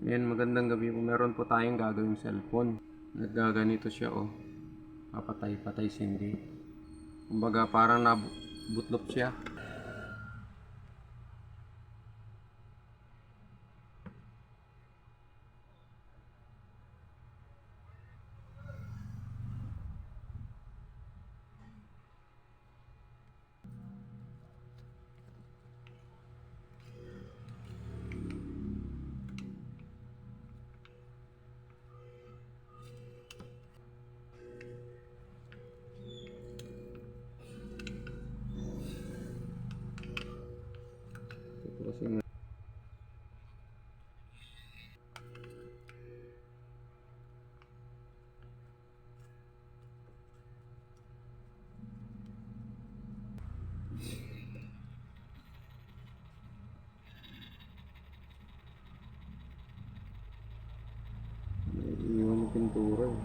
Ayan, magandang gabi po. Meron po tayong gagawing cellphone. Naggaganito siya, oh. Papatay-patay sindi. Kumbaga, parang nabutlop siya. Ito kasi iwan yung pintura, eh.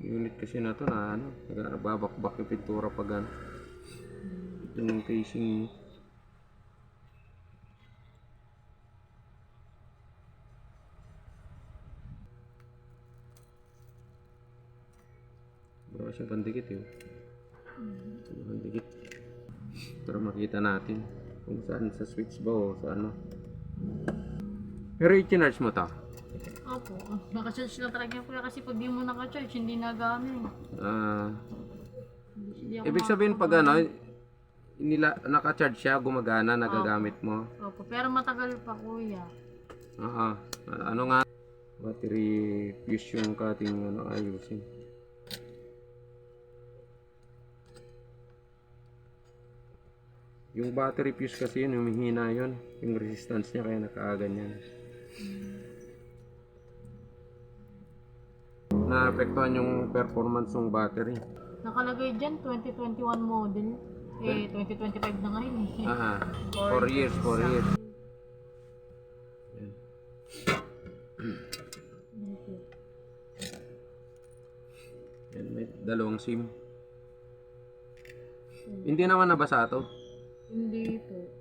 Unit kasi na to na ano, nagbabakbak yung pintura pag ano. Yung casing. Baka siyang pandikit, eh. Pandikit. Para makita natin kung saan sa switch ba o sa ano. Pero i-charge mo to. Opo. Naka-charge lang talaga yan kuya kasi pag di mo naka-charge, hindi nagamit. Ah, Hindi ako ibig sabihin pag ano, naka-charge siya, gumagana, nagagamit mo. Opo, pero matagal pa kuya. Oo. Ano nga? Battery fuse yung kating ano, ayusin. Yung battery fuse kasi yun, humihina yun. Yung resistance niya kaya nakaaganyan. Naapektuhan yung performance ng battery. Nakalagay dyan, 2021 model. 2025 na ngayon eh. 4 years, 4 years. Yan. Yan, may dalawang SIM. Hindi naman nabasa to. Hindi po.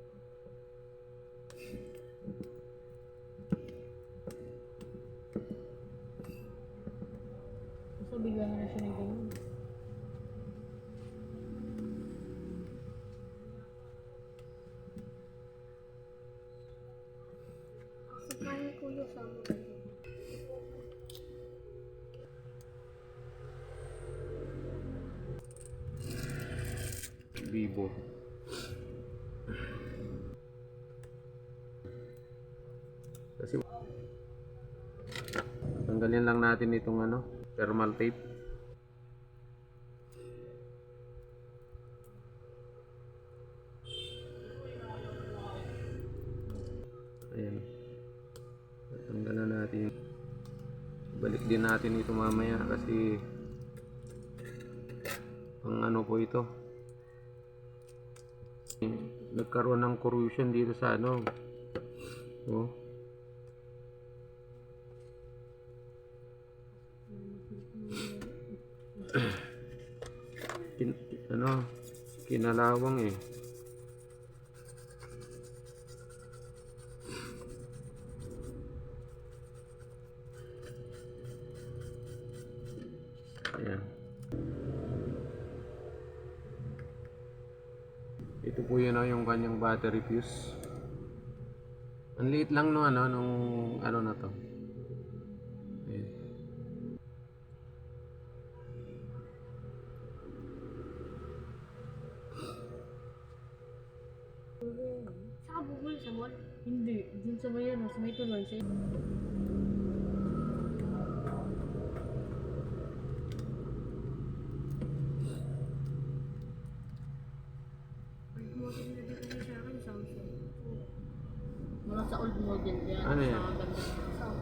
Basta bigla na siya na ganyan. Sakayin kuya sa mga. Vivo. Kasi tanggalin lang natin itong ano, thermal tape. Ayan. Tanggalan natin. Balik din natin ito mamaya kasi pang ano po ito. Nagkaroon ng corrosion dito sa ano. Oh. Ano, kinalawang eh. Ayan. Ito po yun, yung kanyang battery fuse. Ang liit lang no, ano, nung ano na to. Ayan. Saka bubul sa mall? Hindi. Dun sa may ano, sa may tuloy. Sa Model na dito niya sa akin, Samsung. mga sa old model yan. Ano yan? Sa ganda.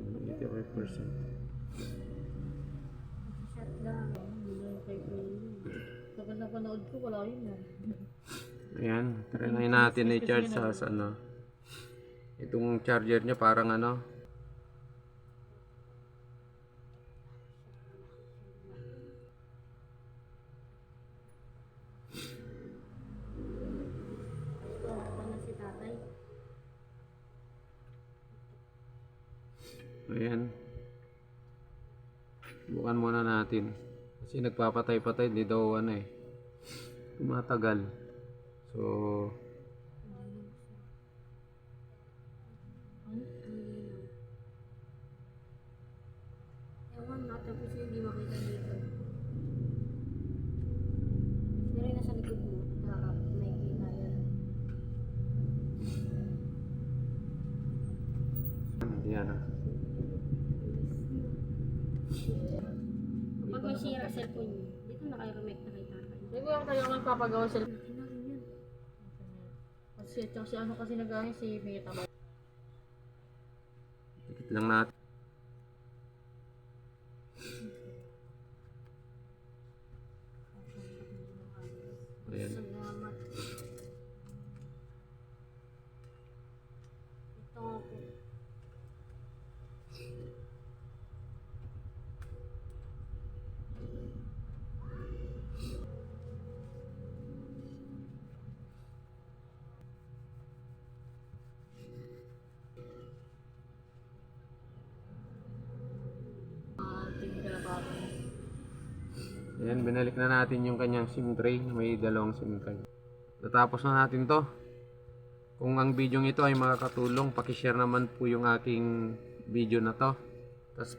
Hindi 85%. shot lang. Hindi na yung kay Kuya. Kapag napanood ko, wala yun yan. Ayan, try natin i-charge sa ano. Itong charger niya parang ano. Ako na si tatay. Ayan. Bukan muna natin. Kasi nagpapatay-patay, di daw ano eh. Tumatagal. So, Ewan na, tapos yung hindi makita dito. Pero yung nasa likod mo, nakikita yan. hindi yan ah. Pag may sira cellphone niyo, dito na kayo rumake na kay tatay. Hindi ko yung tayo magpapagawa sila. Laki na rin yan. Kasi ano kasi nagawin si Mita ba? Tikit lang natin. Ayan. Salamat. Ito ako. Tingin ka na pa ako. Ayan, binalik na natin yung kanyang SIM tray. May dalawang SIM card. Natapos na natin to. Kung ang video ito ay makakatulong, pakishare naman po yung aking video na to. Tapos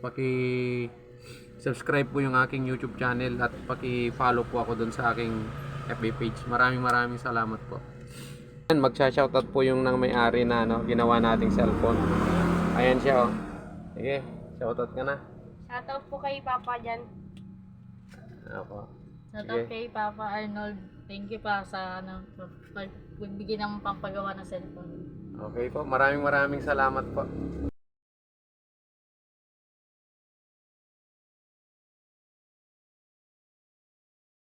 subscribe po yung aking YouTube channel at paki-follow po ako dun sa aking FB page. Maraming salamat po. Ayan, magsha-shoutout po yung nang may-ari na ginawa nating cellphone. Ayan siya oh. Sige, shoutout ka na. Shoutout po kay Papa dyan. Ako. Shoutout kay Papa Arnold. Thank you pa sa pagbigay ng pampagawa ng cellphone. Okay po, maraming salamat po.